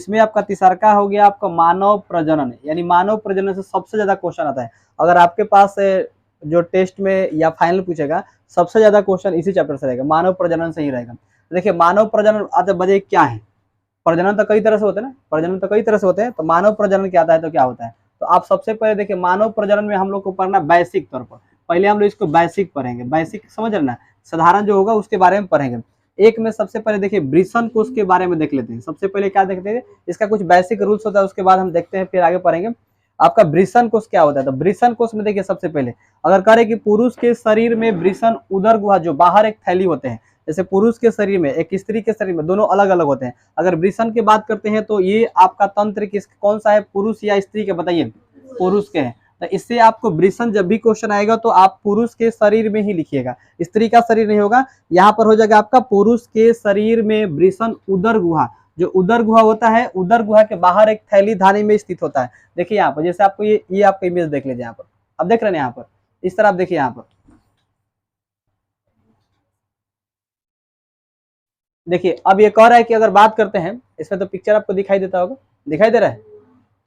इसमें आपका तीसरा हो गया आपका मानव प्रजनन, यानी मानव प्रजनन से सबसे ज्यादा क्वेश्चन आता है। अगर आपके पास जो टेस्ट में या फाइनल पूछेगा सबसे ज्यादा क्वेश्चन इसी चैप्टर से रहेगा, मानव प्रजनन से ही रहेगा। देखिए मानव प्रजनन आता बजे क्या है, प्रजनन तो कई तरह से होते हैं ना, प्रजनन तो कई तरह से होते हैं, तो मानव प्रजनन क्या आता है तो क्या होता है। तो आप सबसे पहले देखिए मानव प्रजनन में हम लोग को पढ़ना बेसिक तौर पर, पहले हम लोग इसको बेसिक पढ़ेंगे, बेसिक समझ रहे ना, साधारण जो होगा उसके बारे में पढ़ेंगे। एक में सबसे पहले देखिए वृषण कोष के बारे में देख लेते हैं। सबसे पहले क्या देखते हैं, इसका कुछ बेसिक रूल्स होता है, उसके बाद हम देखते हैं, फिर आगे पढ़ेंगे आपका वृषण कोष क्या होता है। तो वृषण कोष में देखिए सबसे पहले अगर करें कि पुरुष के शरीर में वृषण उदर गुहा जो बाहर एक थैली होते हैं, जैसे पुरुष के शरीर में एक स्त्री के शरीर में दोनों अलग अलग होते हैं। अगर वृषण की बात करते हैं तो ये आपका तंत्र किस कौन सा है, पुरुष या स्त्री के, बताइए पुरुष के हैं। तो इससे आपको वृषण जब भी क्वेश्चन आएगा तो आप पुरुष के शरीर में ही लिखिएगा, स्त्री का शरीर नहीं होगा। यहाँ पर हो जाएगा आपका पुरुष के शरीर में वृषण उदर गुहा, जो उदर गुहा होता है, उदर गुहा के बाहर एक थैली धानी में स्थित होता है। देखिए यहाँ पर जैसे आपको ये आपका इमेज देख लीजिए, यहाँ पर आप देख रहे हैं, यहाँ पर इस तरह आप देखिए, यहाँ पर देखिए। अब ये कह रहा है कि अगर बात करते हैं, इसमें तो पिक्चर आपको दिखाई देता होगा, दिखाई दे रहा है।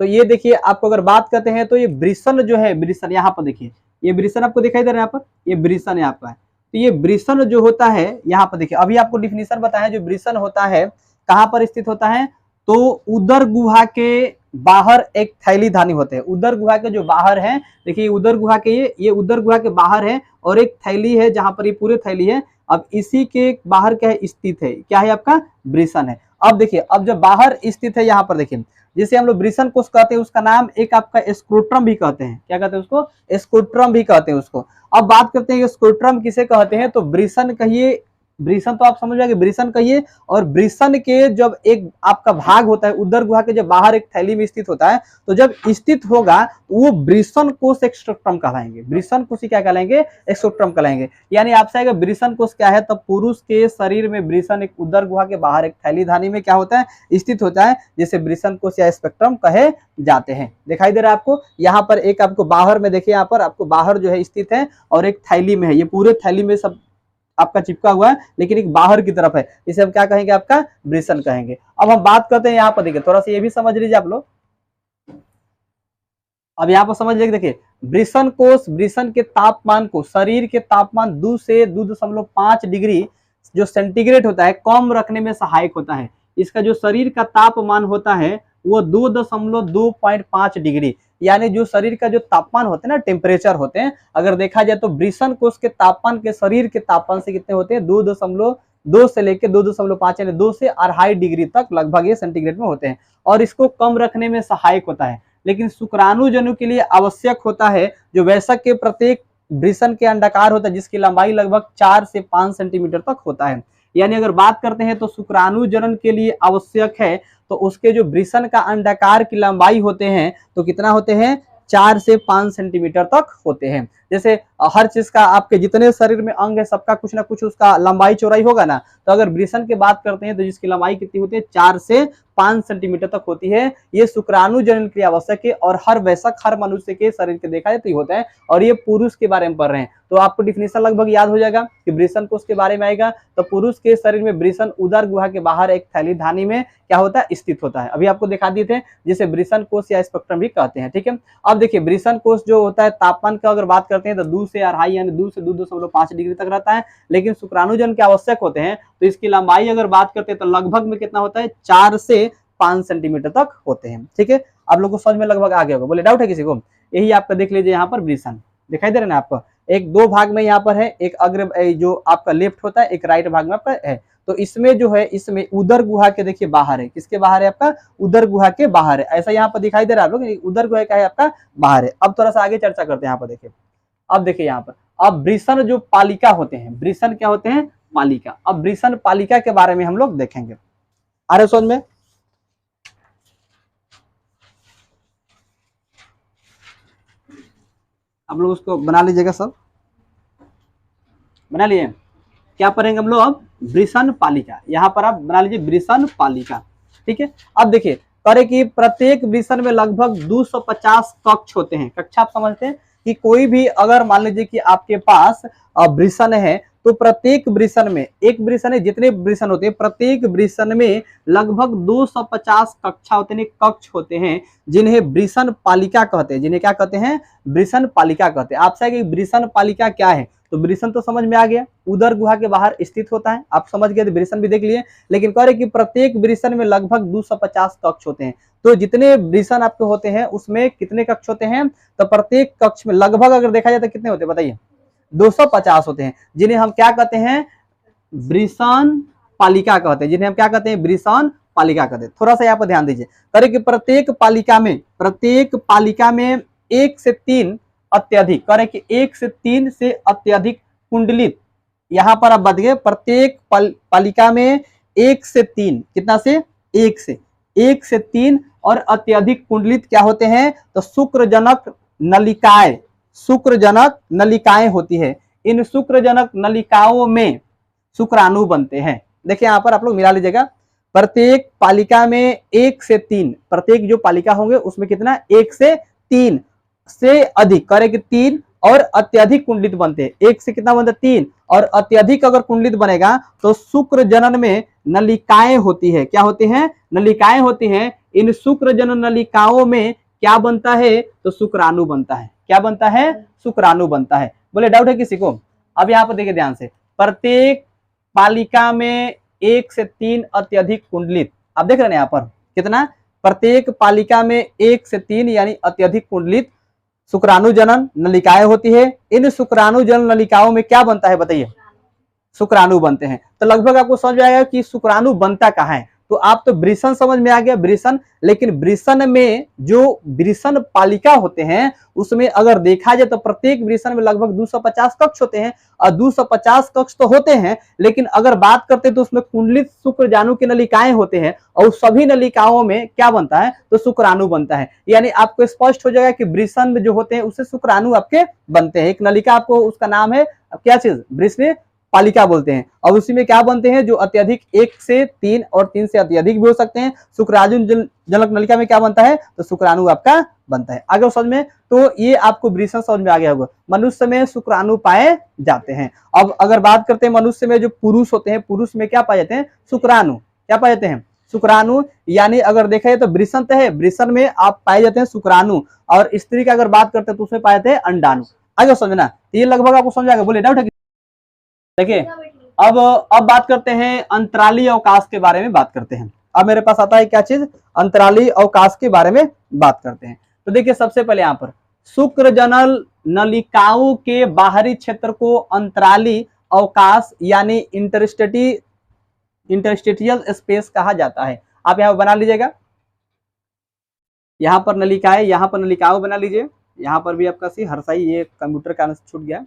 तो ये देखिए आपको अगर बात करते हैं तो ये वृषण जो है, वृषण यहाँ पर देखिए, ये वृषण आपको दिखाई दे रहा है, यहाँ पर ये वृषण है आपका। तो ये वृषण जो होता है यहाँ पर देखिए, अभी आपको डिफिनीशन बताया, जो वृषण होता है कहाँ पर स्थित होता है, तो उदर गुहा के बाहर एक थैली धानी होते हैं। उदर गुहा के जो बाहर है, देखिए उदर गुहा के ये उदर गुहा के बाहर है और एक थैली है जहां पर ये पूरे थैली है। अब इसी के बाहर क्या है, स्थित है, क्या है आपका वृषण है। अब देखिए, अब जब बाहर स्थित है यहाँ पर देखिए, जिसे हम लोग वृषण कोष कहते हैं, उसका नाम एक आपका स्क्रोट्रम भी कहते हैं। क्या कहते हैं उसको, स्क्रोट्रम भी कहते हैं उसको। अब बात करते हैं स्क्रोट्रम किसे कहते हैं, तो वृषण कहिए, वृषण तो आप समझ जाएंगे, वृषण कहिए। और वृषण के जब एक आपका भाग होता है उदर गुहा के जब बाहर एक थैली में स्थित होता है, तो जब स्थित होगा वो वृषण कोष एक्सोट्रम कहलाएंगे, वृषण कोष क्या कहलाएंगे, एक्सोट्रम कहलाएंगे। यानी आपसे आएगा वृषण कोष क्या है, तब पुरुष के शरीर में वृषण एक उदर गुहा के बाहर एक थैली धानी में क्या होता है, स्थित होता है, जिसे वृषण कोष या स्पेक्ट्रम कहे जाते हैं। दिखाई दे रहा है आपको, यहाँ पर एक आपको बाहर में देखिए, यहाँ पर आपको बाहर जो है स्थित है और एक थैली में है, ये पूरे थैली में सब आपका चिपका हुआ है, लेकिन एक बाहर की तरफ है, इसे हम क्या कहेंगे, आपका वृषण कहेंगे। अब हम बात करते हैं यहाँ पर देखिए, थोड़ा सा ये भी समझ लीजिए आप लोग। अब यहाँ पर समझ लीजिए, देखिए वृषण कोष, वृषण के तापमान को, शरीर के तापमान 2 से 2.5 डिग्री जो सेंटीग्रेड होता है कम रखने में सहायक होता है। इसका जो शरीर का तापमान होता है वो 2.25 डिग्री, यानी जो शरीर का जो तापमान होते हैं ना, टेम्परेचर होते हैं, अगर देखा जाए तो वृषण कोष के तापमान के शरीर के तापमान से कितने होते हैं, 2.2 से लेकर 2.5 यानी 2 से 2.5 डिग्री तक लगभग ये सेंटीग्रेड में होते हैं, और इसको कम रखने में सहायक होता है। लेकिन शुक्राणु जनु के लिए आवश्यक होता है, जो वयस्क के प्रत्येक वृषण के अंडाकार होता है जिसकी लंबाई लगभग 4 से 5 सेंटीमीटर तक होता है। यानी अगर बात करते हैं तो शुक्राणु जनन के लिए आवश्यक है, तो उसके जो वृषण का अंडाकार की लंबाई होते हैं तो कितना होते हैं, 4 से 5 सेंटीमीटर तक होते हैं। जैसे हर चीज का आपके जितने शरीर में अंग है सबका कुछ ना कुछ उसका लंबाई चौड़ाई होगा ना, तो अगर वृषण की बात करते हैं तो जिसकी लंबाई कितनी होती है, 4 से 5 सेंटीमीटर तक होती है। ये शुक्राणु जनन के लिए आवश्यक है और हर वयस्क, हर मनुष्य के शरीर के देखा जाए तो ये होता है। और ये पुरुष के बारे में पढ़ रहे हैं तो आपको डिफिनेशन लगभग याद हो जाएगा कि वृषण कोष के बारे में आएगा, तो पुरुष के शरीर में वृषण उदर गुहा के बाहर एक थैली धानी में क्या होता है, स्थित होता है। अभी आपको दिखा दिए थे, जिसे वृषण कोष या स्पेक्ट्रम भी कहते हैं। ठीक है, अब देखिए वृषण कोष जो होता है तापमान का अगर बात करते हैं तो 2 से 2.5 यानी 2 से 2.5 डिग्री तक रहता है। लेकिन शुक्राणुजन के आवश्यक होते हैं तो इसकी लंबाई अगर बात करते हैं तो लगभग में कितना होता है, 4 से 5 सेंटीमीटर तक होते हैं। ठीक है, आप लोग को समझ में लगभग आ गया होगा, बोले डाउट है किसी को, यही आपका देख लीजिए। यहाँ पर वृषण दिखाई दे रहा है ना आपको, एक 2 भाग में यहाँ पर है, एक अग्र जो आपका लेफ्ट होता है, एक राइट भाग में आपका है। तो इसमें जो है, इसमें उदर गुहा के देखिए बाहर है, किसके बाहर है, आपका उदर गुहा के बाहर है, ऐसा यहाँ पर दिखाई दे रहा है आप लोग, उदर गुहा का है आपका बाहर है। अब थोड़ा सा आगे चर्चा करते हैं। यहाँ पर देखिए, अब देखिए यहाँ पर, अब वृषण जो पालिका होते हैं, वृषण क्या होते हैं, पालिका। अब वृषण पालिका के बारे में हम लोग देखेंगे, आ रहे समझ में। आप लोग उसको बना लीजिएगा, सब बना लिए। क्या पढ़ेंगे हम लोग अब, वृषण पालिका। यहाँ पर आप बना लीजिए वृषण पालिका। ठीक है, अब देखिए करे कि प्रत्येक वृषण में लगभग 250 कक्ष होते हैं। कक्षा आप समझते हैं कि कोई भी अगर मान लीजिए कि आपके पास वृषण है तो प्रत्येक वृषण में, एक वृषण है, जितने वृषण होते हैं प्रत्येक वृषण में लगभग 250 कक्षा होते हैं, कक्ष होते हैं, जिन्हें वृषण पालिका कहते हैं। जिन्हें क्या कहते हैं? वृषण पालिका कहते हैं। आपसे कि वृषण पालिका क्या है, तो वृषण तो समझ में आ गया, उदर गुहा के बाहर स्थित होता है, आप समझ गए, तो वृषण भी देख लिए। लेकिन कह रहे कि प्रत्येक वृषण में लगभग 250 कक्ष होते हैं। तो जितने वृषण आपके होते हैं उसमें कितने कक्ष होते हैं? तो प्रत्येक कक्ष में लगभग अगर देखा जाए तो कितने होते हैं बताइए? 250 होते हैं, जिन्हें हम क्या कहते हैं? वृषण पालिका कहते हैं। जिन्हें हम क्या कहते हैं? वृषण पालिका कहते हैं। थोड़ा सा यहाँ पर ध्यान दीजिए, करे कि प्रत्येक पालिका में 1 से 3 अत्यधिक, करे कि 1 से 3 से अत्यधिक कुंडलित, यहाँ पर आप बच गए, प्रत्येक पालिका में 1 से 3, कितना से? 1 से 3 और अत्यधिक कुंडलित क्या होते हैं? तो शुक्रजनक नलिकाएं होती है। इन शुक्रजनक नलिकाओं में शुक्राणु बनते हैं। देखिए यहाँ पर आप लोग मिला लीजिएगा, प्रत्येक पालिका में 1 से 3, प्रत्येक जो पालिका होंगे उसमें कितना? 1 से 3 से अधिक, करे कि 3 और अत्यधिक कुंडलित बनते हैं। 1 से कितना बनता है? 3 और अत्यधिक अगर कुंडलित बनेगा तो शुक्र जनन में नलिकाएं होती है। क्या होती हैं? नलिकाएं होती हैं। इन शुक्र जनन नलिकाओं में क्या बनता है? तो शुक्राणु बनता है। क्या बनता है? शुक्राणु बनता है। बोले डाउट है किसी को? अब यहाँ पर देखिए ध्यान से, प्रत्येक पालिका में 1 से 3 अत्यधिक कुंडलित, आप देख रहे हैं यहाँ पर कितना? प्रत्येक पालिका में 1 से 3 यानी अत्यधिक कुंडलित शुक्राणु जनन नलिकाएं होती है। इन शुक्राणु जनन नलिकाओं में क्या बनता है बताइए? शुक्राणु बनते हैं। तो लगभग आपको समझ में आएगा कि शुक्राणु बनता कहाँ है। तो आप तो वृषण समझ में आ गया, वृषण, लेकिन वृषण में जो वृषण पालिका होते हैं उसमें अगर देखा जाए तो प्रत्येक वृषण में लगभग 250 कक्ष होते हैं। और 250 कक्ष तो होते हैं, लेकिन अगर बात करते तो उसमें कुंडलित शुक्रजाणु की नलिकाएं होते हैं और सभी नलिकाओं में क्या बनता है? तो शुक्राणु बनता है। यानी आपको स्पष्ट हो जाएगा कि वृषण जो होते हैं उससे शुक्राणु आपके बनते हैं। एक नलिका आपको उसका नाम है क्या चीज? वृषण पालिका बोलते हैं। और उसी में क्या बनते हैं? जो अत्यधिक 1 से 3 और 3 से अत्यधिक भी हो सकते हैं। शुक्राणु जनक नलिका में क्या बनता है? तो शुक्राणु आपका बनता है। आगे समझ में, तो ये आपको वृषण समझ में आ गया होगा। मनुष्य में शुक्राणु पाए जाते हैं। अब अगर बात करते हैं मनुष्य में जो पुरुष होते हैं, पुरुष में क्या पाए जाते हैं? शुक्राणु। क्या पाए जाते हैं? शुक्राणु। यानी अगर देखा जाए तो वृषण तो है, वृषण में आप पाए जाते हैं शुक्राणु, और स्त्री की अगर बात करते हैं तो उसमें पाए जाते हैं अंडाणु। आगे समझना, ये लगभग आपको समझ आएगा। बोले डाउट है? देखिए अब बात करते हैं अंतराली अवकाश के बारे में बात करते हैं। अब मेरे पास आता है क्या चीज? अंतराली अवकाश के बारे में बात करते हैं। तो देखिए सबसे पहले यहाँ पर शुक्र जनन नलिकाओं के बाहरी क्षेत्र को अंतराली अवकाश यानी इंटरस्टेटियल स्पेस कहा जाता है। आप यहाँ बना लीजिएगा, यहाँ पर नलिकाएं, यहाँ पर नलिकाओं बना लीजिए। यहाँ पर भी आपका सी हरसाई, ये कंप्यूटर कारण से छूट गया।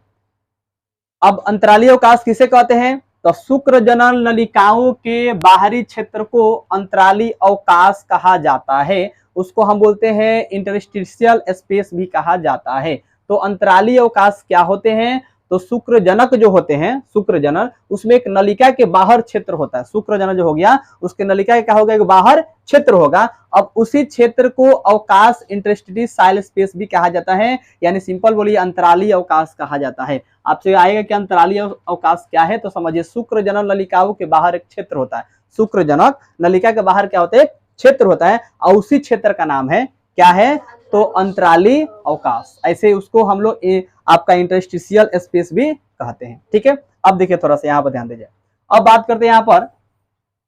अब अंतराली अवकाश किसे कहते हैं? तो शुक्र जनन नलिकाओं के बाहरी क्षेत्र को अंतराली अवकाश कहा जाता है। उसको हम बोलते हैं इंटरस्टिशियल स्पेस भी कहा जाता है। तो अंतराली अवकाश क्या होते हैं? तो शुक्र जनक जो होते हैं, शुक्र जनन, उसमें एक नलिका के बाहर क्षेत्र होता है। शुक्र जनन जो हो गया उसके नलिका क्या होगा? एक बाहर क्षेत्र होगा। अब उसी क्षेत्र को अवकाश इंटरस्टिशियल स्पेस भी कहा जाता है, यानी सिंपल बोलिए अंतराली अवकाश कहा जाता है। आपसे आएगा कि अंतराली अवकाश क्या है, तो समझिए शुक्र जनन नलिकाओं के बाहर एक क्षेत्र होता है। शुक्र जनक नलिका के बाहर क्या होता है? क्षेत्र होता है, और उसी क्षेत्र का नाम है क्या है? तो अंतराली अवकाश। ऐसे उसको हम लोग आपका इंटरस्टिशियल स्पेस भी कहते हैं। ठीक है, अब देखिए थोड़ा सा यहाँ पर ध्यान दीजिए। अब बात करते हैं यहाँ पर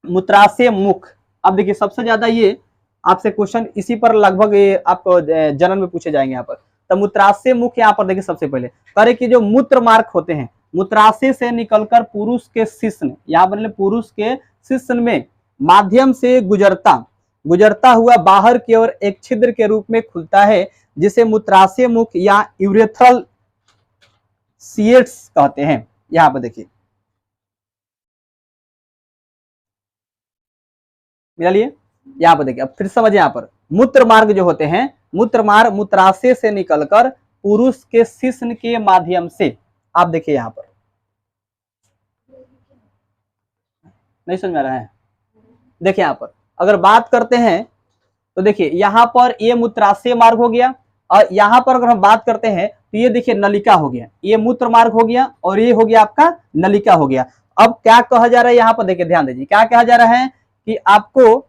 मूत्राशय मुख। अब देखिए सबसे ज्यादा ये आपसे क्वेश्चन इसी पर लगभग आपको जनरल में पूछे जाएंगे यहाँ पर। तो मूत्राशय मुख यहाँ पर देखिए सबसे पहले करे कि जो मूत्र मार्ग होते हैं मूत्राशय से निकलकर पुरुष के शिश्न, यहाँ पर पुरुष के शिश्न में माध्यम से गुजरता हुआ बाहर की ओर एक छिद्र के रूप में खुलता है, जिसे मूत्राशय मुख या यूरेथ्रल सीएट्स कहते हैं। यहाँ पर देखिए मिला लिए, यहाँ पर देखिए। अब फिर समझिए, यहाँ पर मूत्र मार्ग जो होते हैं, मूत्र मार्ग मूत्राशय से निकलकर पुरुष के शिश्न के माध्यम से, आप देखिए यहाँ पर नहीं समझ में आ रहा है? देखिए यहाँ पर अगर बात करते हैं तो देखिए यहाँ पर ये मूत्राशय मार्ग हो गया, और यहाँ पर अगर हम बात करते हैं तो ये देखिए नलिका हो गया, ये मूत्र मार्ग हो गया और ये हो गया आपका नलिका हो गया। अब क्या कहा जा रहा है यहाँ पर, देखिए ध्यान दीजिए क्या कहा जा रहा है कि आपको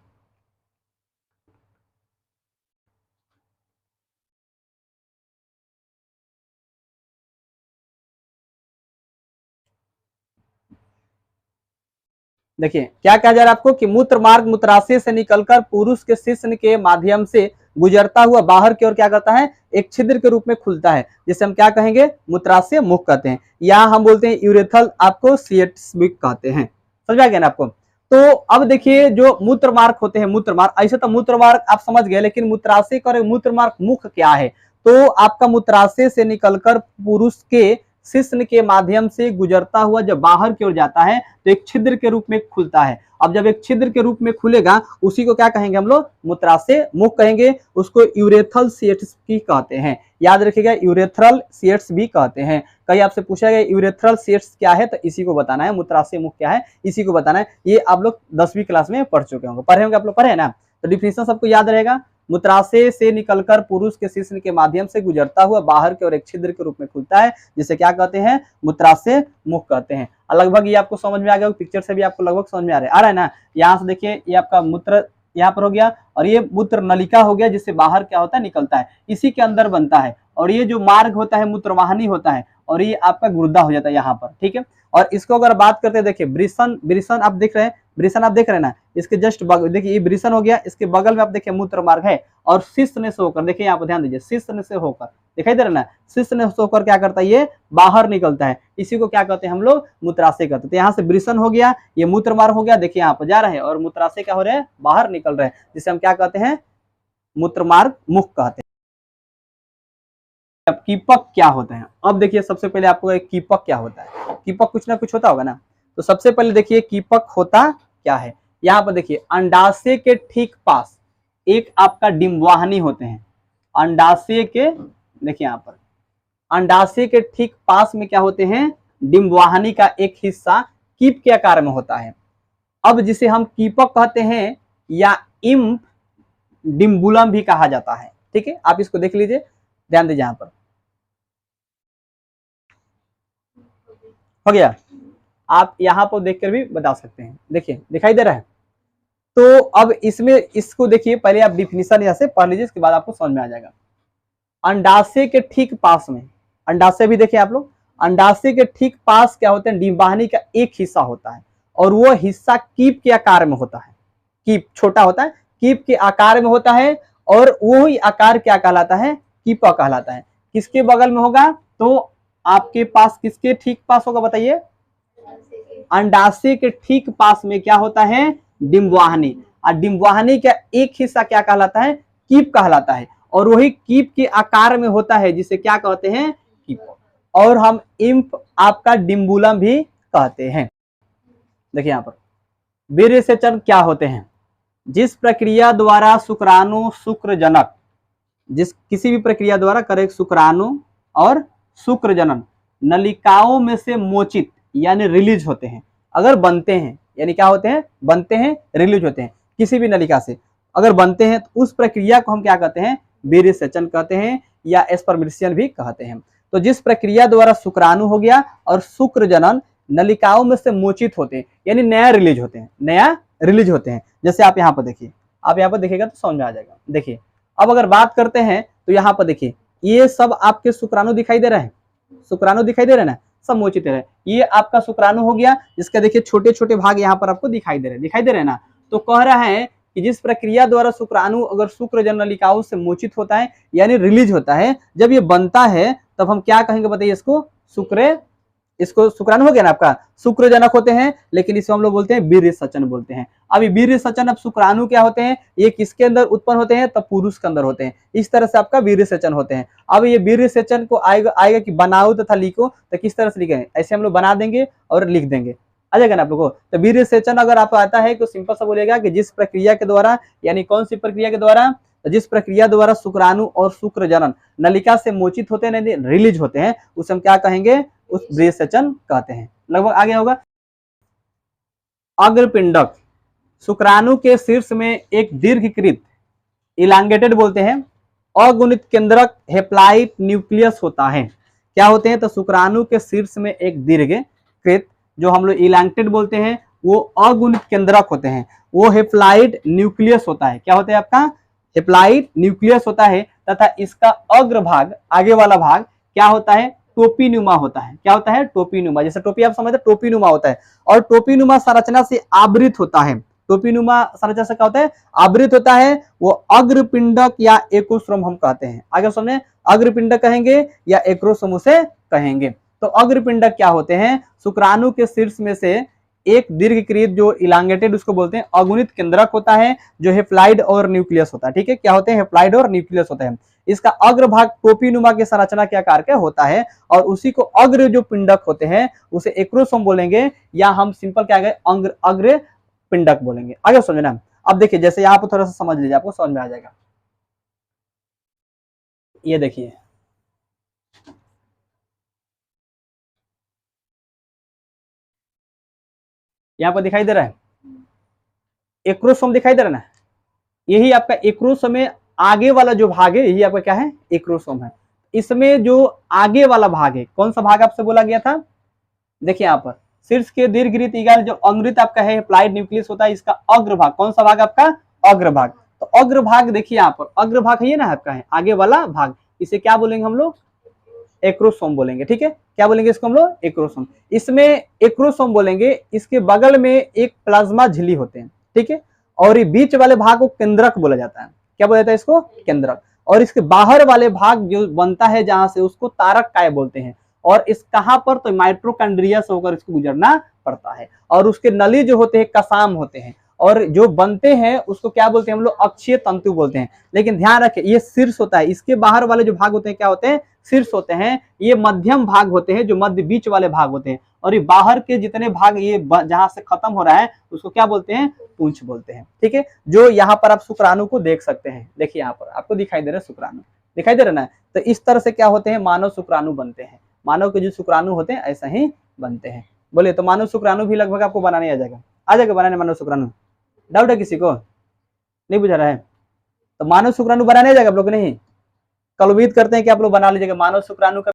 देखिए क्या कहा जा रहा है आपको कि मूत्र मार्ग मूत्राशय से निकलकर पुरुष के शिश्न के माध्यम से गुजरता हुआ बाहर की ओर क्या करता है, एक छिद्र के रूप में खुलता है, जिसे हम क्या कहेंगे, मूत्राशय मुख कहते हैं, या हम बोलते हैं यूरेथल, आपको सीएट्स भी कहते हैं। समझ आ गया ना आपको। तो अब देखिए जो मूत्र मार्ग होते हैं, मूत्र मार्ग, ऐसे तो मूत्र मार्ग आप समझ गए, लेकिन मूत्राशय और मूत्र मार्ग मुख क्या है, तो आपका मूत्राशय से निकलकर पुरुष के शिश्न के माध्यम से गुजरता हुआ जब बाहर की ओर जाता है तो एक छिद्र के रूप में खुलता है। अब जब एक छिद्र के रूप में खुलेगा उसी को क्या कहेंगे हम लोग, मूत्राशय मुख कहेंगे, उसको यूरेथ्रल सीएट्स भी कहते हैं। याद रखिएगा यूरेथ्रल सीएट्स भी कहते हैं। कहीं आपसे पूछा गया यूरेथ्रल सीएट्स क्या है, तो इसी को बताना है, मूत्राशय मुख क्या है इसी को बताना है। ये आप लोग 10वीं क्लास में पढ़ चुके होंगे, पढ़े होंगे आप लोग, पढ़े ना, तो डिफिनेशन सबको याद रहेगा। मूत्राशय से निकलकर पुरुष के शिश्न के माध्यम से गुजरता हुआ बाहर के और एक छिद्र के रूप में खुलता है, जिसे क्या कहते हैं, मूत्राशय मुख कहते हैं। लगभग ये आपको समझ में आ गया, पिक्चर से भी आपको लगभग समझ में आ रहा है ना। यहाँ से देखिए ये आपका मूत्र यहाँ पर हो गया और ये मूत्र नलिका हो गया, जिससे बाहर क्या होता है, निकलता है, इसी के अंदर बनता है। और ये जो मार्ग होता है मूत्रवाहिनी होता है और ये आपका गुर्दा हो जाता है यहाँ पर, ठीक है। और इसको अगर बात करते हैं, देखिए ब्रिसन, ब्रिसन आप देख रहे हैं, ब्रिसन आप देख रहे हैं ना, इसके जस्ट बगल देखिए ये ब्रिसन हो गया, इसके बगल में आप देखिए मूत्र मार्ग है और शिश्न से होकर, देखिए यहाँ पर ध्यान दीजिए, शिश्न से होकर दिखाई दे रहा है ना, शिश्न से होकर क्या करता है, ये बाहर निकलता है, इसी को क्या कहते हैं हम लोग, मूत्राशय कहते हैं। तो यहाँ से ब्रिसन हो गया, ये मूत्र मार्ग हो गया, देखिए यहाँ पर जा रहा है और मूत्राशय क्या हो रहा है, बाहर निकल रहे हैं, जिसे हम क्या कहते हैं, मूत्र मार्ग मुख कहते हैं। अब कीपक क्या होता है, अब देखिए सबसे पहले आपको एक कीपक क्या होता है, कीपक कुछ ना कुछ होता होगा ना, तो सबसे पहले देखिए कीपक होता क्या है। यहाँ पर देखिए अंडाशय के ठीक पास एक आपका डिंबवाहिनी होते हैं, अंडाशय के, देखिए यहाँ पर अंडाशय के ठीक पास में क्या होते हैं, डिंबवाहिनी का एक हिस्सा कीप के आकार में होता है। अब जिसे हम कीपक कहते हैं या इम्प डिम्बुलम भी कहा जाता है, ठीक है। आप इसको देख लीजिए, ध्यान दीजिए, यहाँ पर हो गया, आप यहाँ पर देखकर भी बता सकते हैं, देखिए दिखाई दे रहा है। तो अब इसमें इसको देखिए, पहले आप डिफिनीशन यहाँ से पढ़ लीजिए, इसके बाद आपको समझ में आ जाएगा। अंडाशय के ठीक पास में, अंडाशय भी देखिए आप लोग, अंडाशय के ठीक पास क्या होते हैं, डिंबवाहिनी का एक हिस्सा होता है और वो हिस्सा कीप के आकार में होता है, कीप छोटा होता है, कीप के आकार में होता है और वो ही आकार क्या कहलाता है, कीपा कहलाता है। किसके बगल में होगा, तो आपके पास किसके ठीक पास होगा बताइए, अंडाशय के ठीक पास में क्या होता है, डिंबवाहिनी, और डिंबवाहिनी का एक हिस्सा क्या कहलाता है, कीप कहलाता है और वही कीप के आकार में होता है, जिसे क्या कहते हैं, कीप, और हम इम्प आपका डिम्बुलम भी कहते हैं। देखिए यहाँ पर वीर्यसेचन क्या होते हैं, जिस प्रक्रिया द्वारा शुक्राणु शुक्रजनक, जिस किसी भी प्रक्रिया द्वारा करे शुक्राणु और शुक्रजनन नलिकाओं में से मोचित यानी रिलीज होते हैं, अगर बनते हैं, यानी क्या होते हैं, बनते हैं, रिलीज होते हैं, किसी भी नलिका से अगर बनते हैं तो उस प्रक्रिया को हम क्या कहते हैं, वीर्यसेचन कहते हैं या स्पर्मेशन भी कहते हैं। तो जिस प्रक्रिया द्वारा शुक्राणु हो गया और शुक्रजनन नलिकाओं में से मोचित होते हैं, यानी नया रिलीज होते हैं, नया रिलीज होते हैं। जैसे आप यहाँ पर देखिए, आप यहाँ पर देखिएगा तो समझ में आ जाएगा। देखिए अब अगर बात करते हैं तो यहाँ पर देखिए ये सब आपके शुक्राणु दिखाई दे रहे हैं, शुक्राणु दिखाई दे रहे हैं ना, सब मोचित है। ये आपका शुक्राणु हो गया, जिसका देखिए छोटे छोटे भाग यहाँ पर आपको दिखाई दे रहे हैं, दिखाई दे रहे हैं ना। तो कह रहा है कि जिस प्रक्रिया द्वारा शुक्राणु अगर शुक्रजनन नलिकाओं से मोचित होता है यानी रिलीज होता है, जब ये बनता है तब हम क्या कहेंगे बताइए, इसको शुक्र, इसको शुक्राणु हो गया ना आपका, शुक्रजनक होते हैं, लेकिन इसको हम लोग बोलते हैं वीर्यसेचन बोलते हैं। अब ये वीर्यसेचन, अब शुक्राणु क्या होते हैं, ये किसके अंदर उत्पन्न होते हैं, तब पुरुष के अंदर होते हैं, इस तरह से आपका वीर्यसेचन होते हैं। अब ये वीर्यसेचन को आएगा कि बनाओ तथा लिखो, तो किस तरह से लिखेंगे, ऐसे हम लोग बना देंगे और लिख देंगे, आ जाएगा ना आप लोगों को। तो वीर्यसेचन अगर आपको आता है तो सिंपल सा बोलेगा कि जिस प्रक्रिया के द्वारा, यानी कौन सी प्रक्रिया के द्वारा, जिस प्रक्रिया द्वारा शुक्राणु और शुक्रजनन नलिका से मोचित होते हैं, रिलीज होते हैं, उसे हम क्या कहेंगे, उस वीर्यसेचन कहते हैं। लगभग आगे होगा। अग्रपिंडक, शुक्राणु के शीर्ष में एक दीर्घकृत इलांगेटेड बोलते हैं, अगुणित केंद्रक हेप्लाइड न्यूक्लियस होता है। क्या होते हैं? तो शुक्राणु के शीर्ष में एक दीर्घकृत, जो हम लोग इलांक्टेड बोलते हैं, वो अगुणित केंद्रक होते हैं, वो हेप्लाइड न्यूक्लियस होता है। क्या होता है आपका? हेप्लाइड न्यूक्लियस होता है, तथा इसका अग्रभाग, आगे वाला भाग क्या होता है? टोपीनुमा होता है। क्या होता है? टोपीनुमा। जैसे टोपी आप समझते हैं, टोपीनुमा होता है, और टोपीनुमा संरचना से आवृत होता है। टोपीनुमा संरचना से क्या होता है? आवृत होता है। वो अग्रपिंडक या एकोस्ट्रोम हम कहते हैं। आगे सुनिए, अग्रपिंडक कहेंगे या एक्रोसोम उसे कहेंगे। तो अग्रपिंडक क्या होते हैं? शुक्राणु के शीर्ष में से एक दीर्घकृत जो इलांगेटेड, उसको बोलते हैं अगुणित केंद्रक होता है, जो हेप्लाइड और न्यूक्लियस होता है। ठीक है, क्या होते हैं? हेप्लाइड और न्यूक्लियस होते हैं। इसका अग्रभाग टोपीनुमा की संरचना के आकार का होता है, और उसी को अग्र जो पिंडक होते हैं उसे एक्रोसोम बोलेंगे, या हम सिंपल क्या गए, अग्र पिंडक बोलेंगे। आगे समझना। अब देखिए, जैसे यहाँ पर थोड़ा सा समझ लीजिए, आपको समझ में आ जाएगा। ये देखिए, यहाँ पर दिखाई दे रहा है एक्रोसोम, दिखाई दे रहा है ना? यही आपका एक्रोसोम में आगे वाला जो भाग है, यही आपका क्या है? एक्रोसोम है। इसमें जो आगे वाला भाग है, कौन सा भाग आपसे बोला गया था? देखिए यहाँ पर शीर्ष के दीर्घकृत इकाई जो अंग्रित आपका है, अप्लाइड न्यूक्लियस होता है, इसका अग्रभाग, कौन सा भाग आपका? अग्रभाग। तो अग्रभाग देखिए यहाँ पर, अग्रभाग है ना आपका, है आगे वाला भाग, इसे क्या बोलेंगे हम लोग? एक्रोसोम बोलेंगे। ठीक है, क्या बोलेंगे इसको हम लोग? एक्रोसोम। इसमें एक्रोसोम बोलेंगे। इसके बगल में एक प्लाज्मा झिल्ली होते हैं। ठीक है, और ये बीच वाले भाग को केंद्रक बोला जाता है। क्या बोला जाता है इसको? केंद्रक। और इसके बाहर वाले भाग जो बनता है जहां से, उसको तारक काय बोलते हैं। और इस कहां पर? तो माइट्रोकॉन्ड्रिया से होकर इसको गुजरना पड़ता है। और उसके नली जो होते हैं कसाम होते हैं, और जो बनते हैं उसको क्या बोलते हैं हम लोग? अक्षीय तंतु बोलते हैं। लेकिन ध्यान रखें, ये शीर्ष होता है, इसके बाहर वाले जो भाग होते हैं क्या होते हैं? शीर्ष होते हैं। ये मध्यम भाग होते हैं, जो मध्य बीच वाले भाग होते हैं। और ये बाहर के जितने भाग ये जहां से खत्म हो रहा है, उसको क्या बोलते हैं? पूंछ बोलते हैं। ठीक है, जो यहाँ पर आप शुक्राणु को देख सकते हैं। देखिए यहाँ पर आपको दिखाई दे रहा है शुक्राणु, दिखाई दे रहा है ना? तो इस तरह से क्या होते हैं? मानव शुक्राणु बनते हैं। मानव के जो शुक्राणु होते हैं ऐसा ही बनते हैं। बोले तो मानव शुक्राणु भी लगभग आपको बनाने आ जाएगा बनाने मानव शुक्राणु। डाउट है किसी को? नहीं बुझा रहा है? तो मानव शुक्राणु बनाने आ जाएगा आप लोग? नहीं, कल उम्मीद करते हैं कि आप लोग बना लीजिएगा मानव शुक्राणु का।